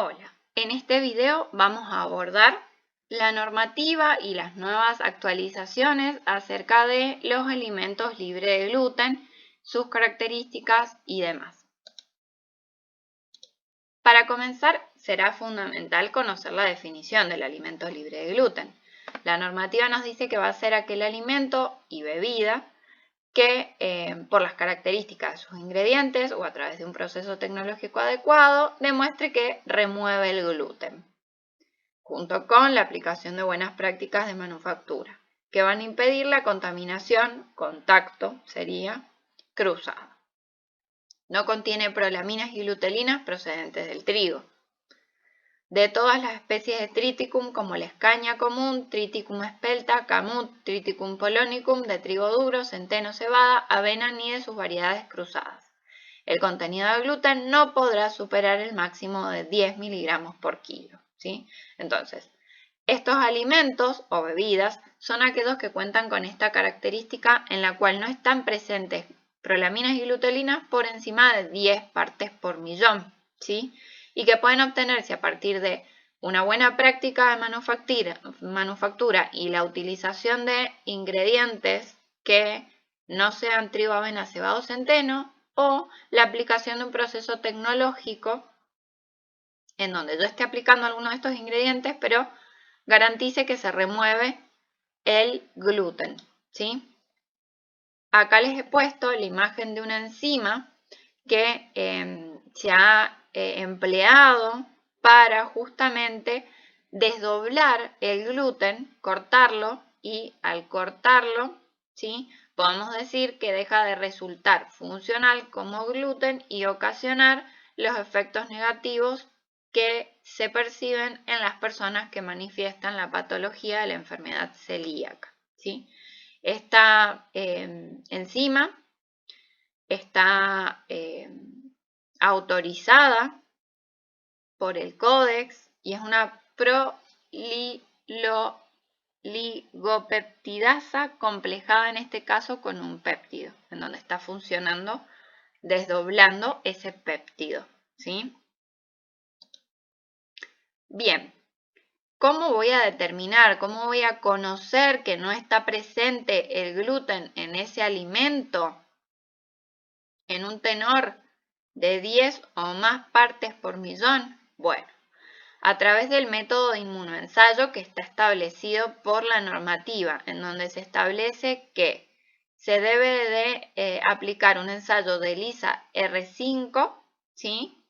Hola, en este video vamos a abordar la normativa y las nuevas actualizaciones acerca de los alimentos libres de gluten, sus características y demás. Para comenzar, será fundamental conocer la definición del alimento libre de gluten. La normativa nos dice que va a ser aquel alimento y bebida que por las características de sus ingredientes o a través de un proceso tecnológico adecuado demuestre que remueve el gluten, junto con la aplicación de buenas prácticas de manufactura, que van a impedir la contaminación, contacto sería, cruzado. No contiene prolaminas y glutelinas procedentes del trigo. De todas las especies de Triticum, como la escaña común, Triticum espelta, camut, Triticum polonicum, de trigo duro, centeno, cebada, avena ni de sus variedades cruzadas. El contenido de gluten no podrá superar el máximo de 10 miligramos por kilo, ¿sí? Entonces, estos alimentos o bebidas son aquellos que cuentan con esta característica en la cual no están presentes prolaminas y glutelinas por encima de 10 partes por millón, ¿sí? Y que pueden obtenerse a partir de una buena práctica de manufactura y la utilización de ingredientes que no sean trigo, avena, cebada o centeno, o la aplicación de un proceso tecnológico en donde yo esté aplicando alguno de estos ingredientes, pero garantice que se remueve el gluten, ¿sí? Acá les he puesto la imagen de una enzima que se ha empleado para justamente desdoblar el gluten, cortarlo, y al cortarlo, ¿sí?, podemos decir que deja de resultar funcional como gluten y ocasionar los efectos negativos que se perciben en las personas que manifiestan la patología de la enfermedad celíaca, ¿sí? Esta enzima está autorizada por el Códex y es una proliligopeptidasa complejada, en este caso con un péptido, en donde está funcionando desdoblando ese péptido, ¿sí? Bien, ¿cómo voy a determinar, cómo voy a conocer que no está presente el gluten en ese alimento en un tenor de 10 o más partes por millón? Bueno, a través del método de inmunoensayo que está establecido por la normativa, en donde se establece que se debe de aplicar un ensayo de ELISA R5, ¿sí?,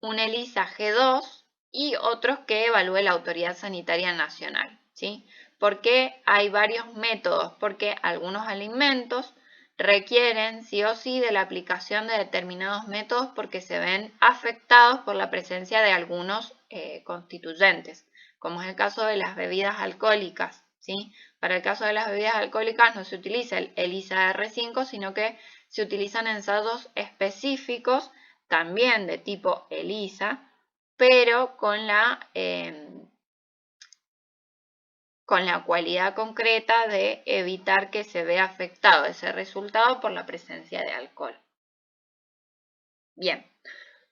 un ELISA G2 y otros que evalúe la Autoridad Sanitaria Nacional, ¿sí? ¿Por qué hay varios métodos? Porque algunos alimentos requieren sí o sí de la aplicación de determinados métodos porque se ven afectados por la presencia de algunos constituyentes, como es el caso de las bebidas alcohólicas, ¿sí? Para el caso de las bebidas alcohólicas no se utiliza el ELISA R5, sino que se utilizan ensayos específicos también de tipo ELISA, pero con la cualidad concreta de evitar que se vea afectado ese resultado por la presencia de alcohol. Bien,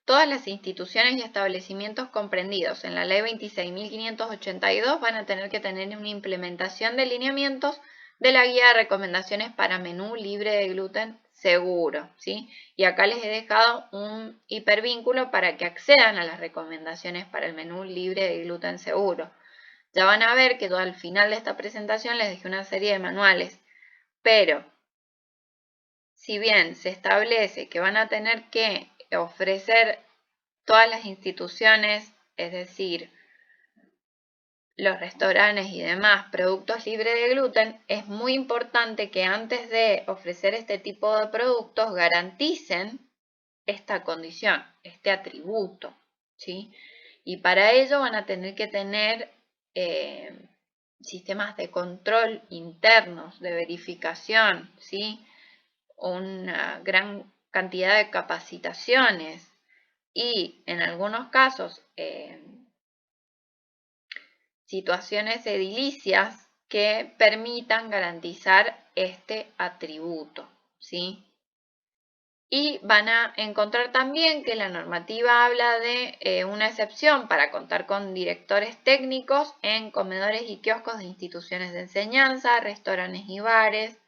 todas las instituciones y establecimientos comprendidos en la Ley 26.582 van a tener que tener una implementación de lineamientos de la guía de recomendaciones para menú libre de gluten seguro, ¿sí? Y acá les he dejado un hipervínculo para que accedan a las recomendaciones para el menú libre de gluten seguro. Ya van a ver que yo al final de esta presentación les dejé una serie de manuales, pero si bien se establece que van a tener que ofrecer todas las instituciones, es decir, los restaurantes y demás, productos libres de gluten, es muy importante que antes de ofrecer este tipo de productos garanticen esta condición, este atributo, ¿sí? Y para ello van a tener que tener sistemas de control internos, de verificación, ¿sí? Una gran cantidad de capacitaciones y en algunos casos situaciones edilicias que permitan garantizar este atributo, ¿sí? Y van a encontrar también que la normativa habla de una excepción para contar con directores técnicos en comedores y kioscos de instituciones de enseñanza, restaurantes y bares,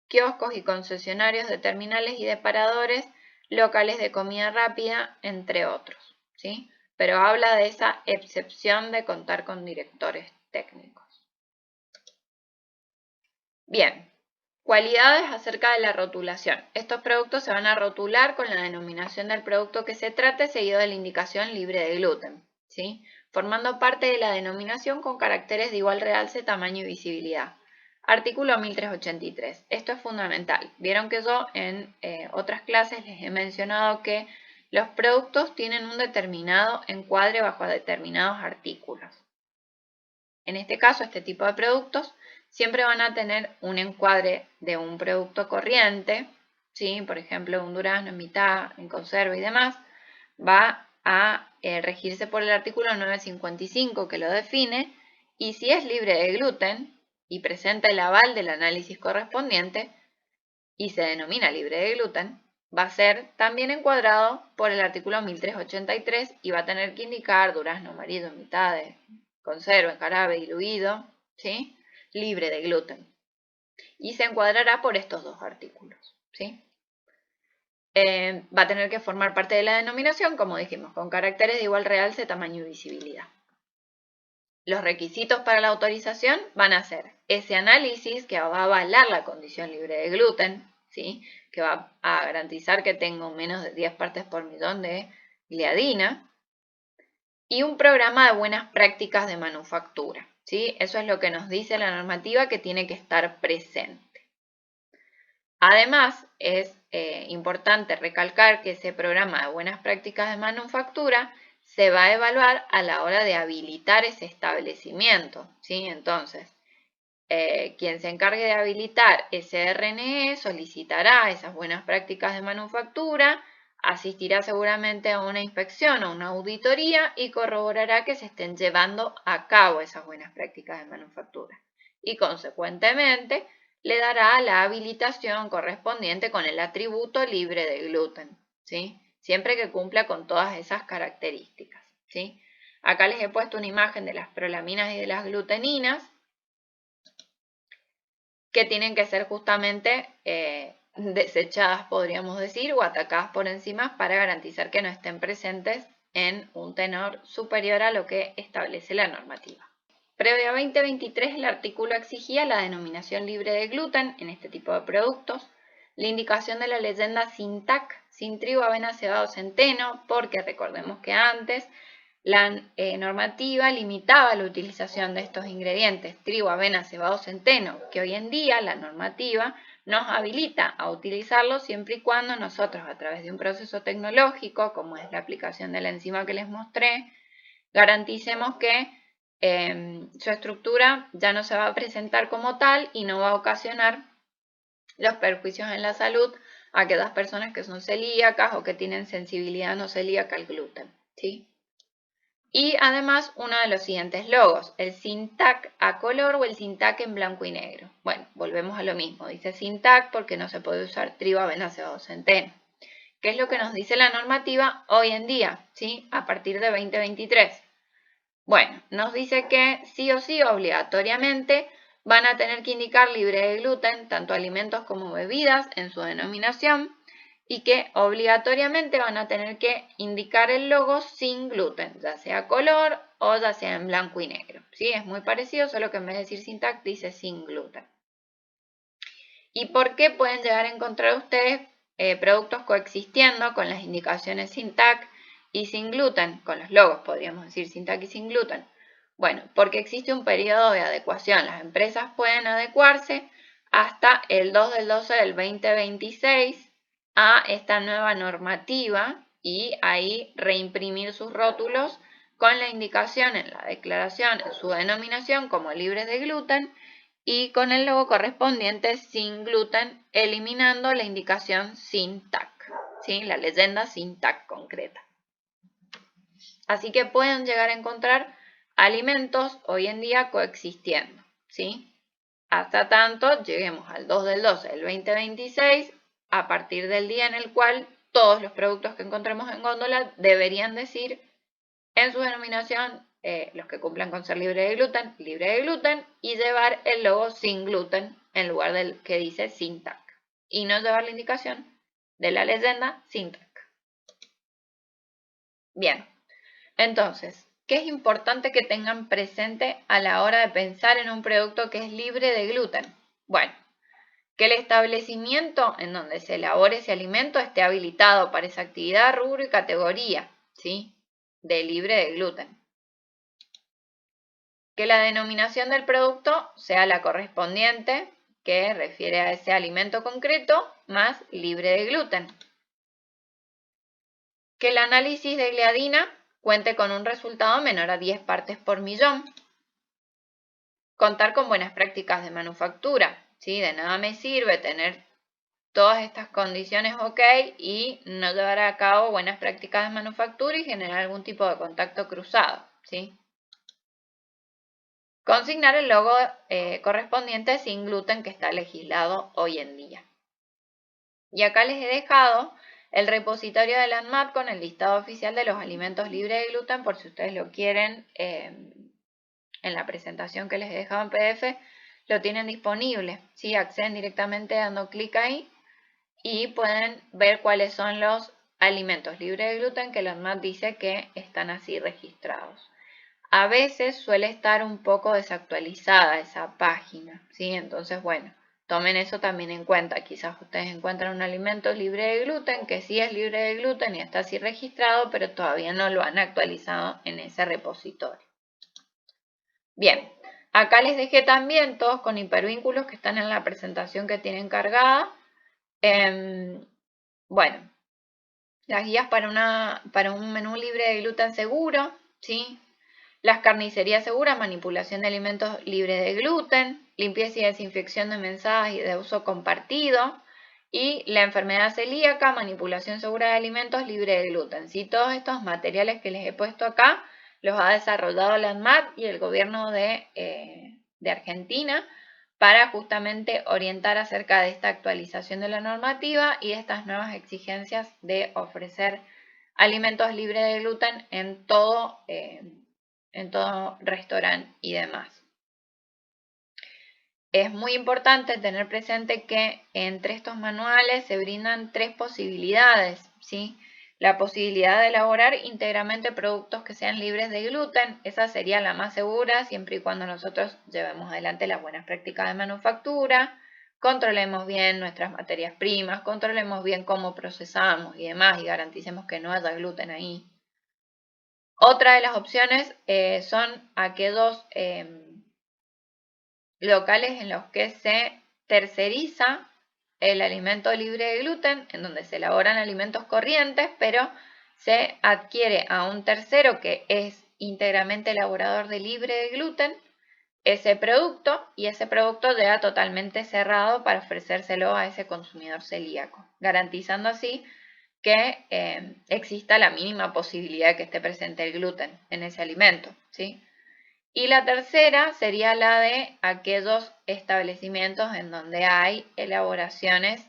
kioscos y concesionarios de terminales y de paradores, locales de comida rápida, entre otros, ¿sí? Pero habla de esa excepción de contar con directores técnicos. Bien. Cualidades acerca de la rotulación. Estos productos se van a rotular con la denominación del producto que se trate seguido de la indicación libre de gluten, ¿sí? Formando parte de la denominación con caracteres de igual realce, tamaño y visibilidad. Artículo 1383. Esto es fundamental. Vieron que yo en otras clases les he mencionado que los productos tienen un determinado encuadre bajo determinados artículos. En este caso, este tipo de productos siempre van a tener un encuadre de un producto corriente, ¿sí? Por ejemplo, un durazno en mitad, en conserva y demás, va a regirse por el artículo 955 que lo define, y si es libre de gluten y presenta el aval del análisis correspondiente y se denomina libre de gluten, va a ser también encuadrado por el artículo 1383 y va a tener que indicar durazno amarillo en mitad de conserva, en jarabe diluido, ¿sí? Libre de gluten. Y se encuadrará por estos dos artículos, ¿sí? Va a tener que formar parte de la denominación, como dijimos, con caracteres de igual realce, tamaño y visibilidad. Los requisitos para la autorización van a ser ese análisis que va a avalar la condición libre de gluten, ¿sí? Que va a garantizar que tengo menos de 10 partes por millón de gliadina, y un programa de buenas prácticas de manufactura, ¿sí? Eso es lo que nos dice la normativa que tiene que estar presente. Además, es importante recalcar que ese programa de buenas prácticas de manufactura se va a evaluar a la hora de habilitar ese establecimiento, ¿sí? Entonces, quien se encargue de habilitar ese RNE solicitará esas buenas prácticas de manufactura, asistirá seguramente a una inspección o una auditoría y corroborará que se estén llevando a cabo esas buenas prácticas de manufactura. Y consecuentemente le dará la habilitación correspondiente con el atributo libre de gluten, ¿sí? Siempre que cumpla con todas esas características, ¿sí? Acá les he puesto una imagen de las prolaminas y de las gluteninas, que tienen que ser justamente desechadas, podríamos decir, o atacadas por enzimas para garantizar que no estén presentes en un tenor superior a lo que establece la normativa. Previo a 2023, el artículo exigía la denominación libre de gluten en este tipo de productos, la indicación de la leyenda sin TAC, sin trigo, avena, cebada o centeno, porque recordemos que antes la normativa limitaba la utilización de estos ingredientes, trigo, avena, cebada o centeno, que hoy en día la normativa nos habilita a utilizarlos siempre y cuando nosotros, a través de un proceso tecnológico, como es la aplicación de la enzima que les mostré, garanticemos que su estructura ya no se va a presentar como tal y no va a ocasionar los perjuicios en la salud a aquellas personas que son celíacas o que tienen sensibilidad no celíaca al gluten, ¿sí? Y además uno de los siguientes logos, el SINTAC a color o el SINTAC en blanco y negro. Bueno, volvemos a lo mismo, dice SINTAC porque no se puede usar trigo, avena, cebada o centeno. ¿Qué es lo que nos dice la normativa hoy en día, ¿sí? A partir de 2023? Bueno, nos dice que sí o sí, obligatoriamente, van a tener que indicar libre de gluten tanto alimentos como bebidas en su denominación y que obligatoriamente van a tener que indicar el logo sin gluten, ya sea color o ya sea en blanco y negro. ¿Sí? Es muy parecido, solo que en vez de decir sin TAC dice sin gluten. ¿Y por qué pueden llegar a encontrar ustedes productos coexistiendo con las indicaciones sin TAC y sin gluten, con los logos podríamos decir sin TAC y sin gluten? Bueno, porque existe un periodo de adecuación. Las empresas pueden adecuarse hasta el 2 del 12 del 2026 a esta nueva normativa y ahí reimprimir sus rótulos con la indicación en la declaración, en su denominación como libres de gluten y con el logo correspondiente sin gluten, eliminando la indicación sin TAC, ¿sí? La leyenda sin TAC concreta. Así que pueden llegar a encontrar alimentos hoy en día coexistiendo, ¿sí? Hasta tanto lleguemos al 2 del 12 del 2026 a partir del día en el cual todos los productos que encontremos en góndola deberían decir en su denominación, los que cumplan con ser libre de gluten, y llevar el logo sin gluten en lugar del que dice sin TAC. Y no llevar la indicación de la leyenda sin TAC. Bien, entonces, ¿qué es importante que tengan presente a la hora de pensar en un producto que es libre de gluten? Bueno, que el establecimiento en donde se elabore ese alimento esté habilitado para esa actividad, rubro y categoría, ¿sí? De libre de gluten. Que la denominación del producto sea la correspondiente, que refiere a ese alimento concreto, más libre de gluten. Que el análisis de gliadina cuente con un resultado menor a 10 partes por millón. Contar con buenas prácticas de manufactura, ¿sí? De nada me sirve tener todas estas condiciones ok y no llevar a cabo buenas prácticas de manufactura y generar algún tipo de contacto cruzado, ¿sí? Consignar el logo correspondiente sin gluten que está legislado hoy en día. Y acá les he dejado el repositorio de la ANMAT con el listado oficial de los alimentos libres de gluten por si ustedes lo quieren. En la presentación que les he dejado en PDF lo tienen disponible. ¿Sí? Acceden directamente dando clic ahí y pueden ver cuáles son los alimentos libres de gluten que la ANMAT dice que están así registrados. A veces suele estar un poco desactualizada esa página, ¿sí? Entonces, bueno, tomen eso también en cuenta. Quizás ustedes encuentran un alimento libre de gluten que sí es libre de gluten y está así registrado, pero todavía no lo han actualizado en ese repositorio. Bien, acá les dejé también todos con hipervínculos que están en la presentación que tienen cargada. Bueno, las guías para un menú libre de gluten seguro, ¿sí? Las carnicerías seguras, manipulación de alimentos libres de gluten, limpieza y desinfección de mensajes y de uso compartido, y la enfermedad celíaca, manipulación segura de alimentos libre de gluten. ¿Sí? Todos estos materiales que les he puesto acá los ha desarrollado la ANMAT y el gobierno de Argentina para justamente orientar acerca de esta actualización de la normativa y estas nuevas exigencias de ofrecer alimentos libres de gluten en todo restaurante y demás. Es muy importante tener presente que entre estos manuales se brindan 3 posibilidades, ¿sí? La posibilidad de elaborar íntegramente productos que sean libres de gluten, esa sería la más segura siempre y cuando nosotros llevemos adelante las buenas prácticas de manufactura, controlemos bien nuestras materias primas, controlemos bien cómo procesamos y demás y garanticemos que no haya gluten ahí. Otra de las opciones son aquellos locales en los que se terceriza el alimento libre de gluten, en donde se elaboran alimentos corrientes, pero se adquiere a un tercero que es íntegramente elaborador de libre de gluten ese producto y ese producto ya totalmente cerrado para ofrecérselo a ese consumidor celíaco, garantizando así que exista la mínima posibilidad de que esté presente el gluten en ese alimento, ¿sí? Y la tercera sería la de aquellos establecimientos en donde hay elaboraciones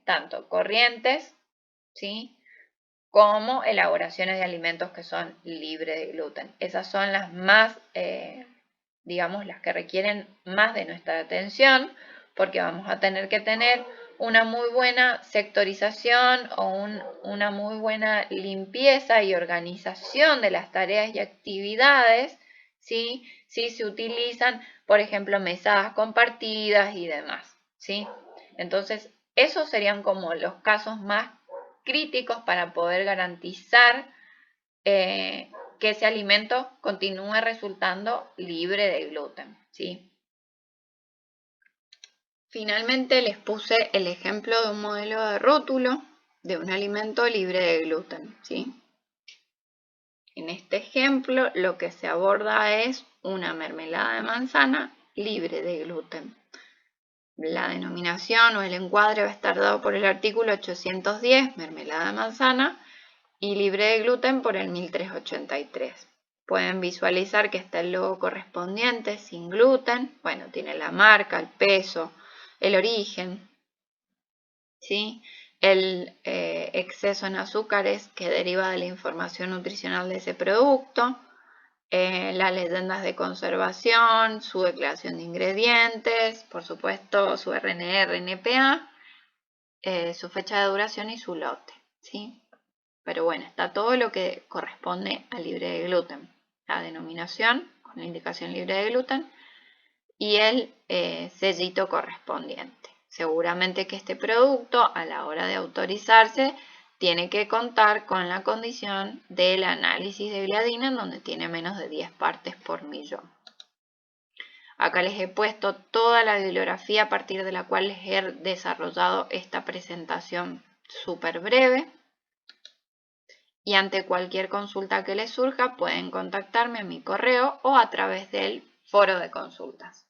tanto corrientes, ¿sí? Como elaboraciones de alimentos que son libres de gluten. Esas son las más, digamos, las que requieren más de nuestra atención, porque vamos a tener que tener una muy buena sectorización o una muy buena limpieza y organización de las tareas y actividades, ¿sí? Si se utilizan, por ejemplo, mesadas compartidas y demás, ¿sí? Entonces, esos serían como los casos más críticos para poder garantizar que ese alimento continúe resultando libre de gluten, ¿sí? Finalmente les puse el ejemplo de un modelo de rótulo de un alimento libre de gluten, ¿sí? En este ejemplo lo que se aborda es una mermelada de manzana libre de gluten. La denominación o el encuadre va a estar dado por el artículo 810, mermelada de manzana, y libre de gluten por el 1383. Pueden visualizar que está el logo correspondiente sin gluten. Bueno, tiene la marca, el peso, el origen. ¿sí? El exceso en azúcares que deriva de la información nutricional de ese producto, las leyendas de conservación, su declaración de ingredientes, por supuesto su RNE, RNPA, su fecha de duración y su lote, ¿sí? Pero bueno, está todo lo que corresponde al libre de gluten, la denominación con la indicación libre de gluten y el sellito correspondiente. Seguramente que este producto a la hora de autorizarse tiene que contar con la condición del análisis de gliadina en donde tiene menos de 10 partes por millón. Acá les he puesto toda la bibliografía a partir de la cual les he desarrollado esta presentación súper breve. Y ante cualquier consulta que les surja pueden contactarme a mi correo o a través del foro de consultas.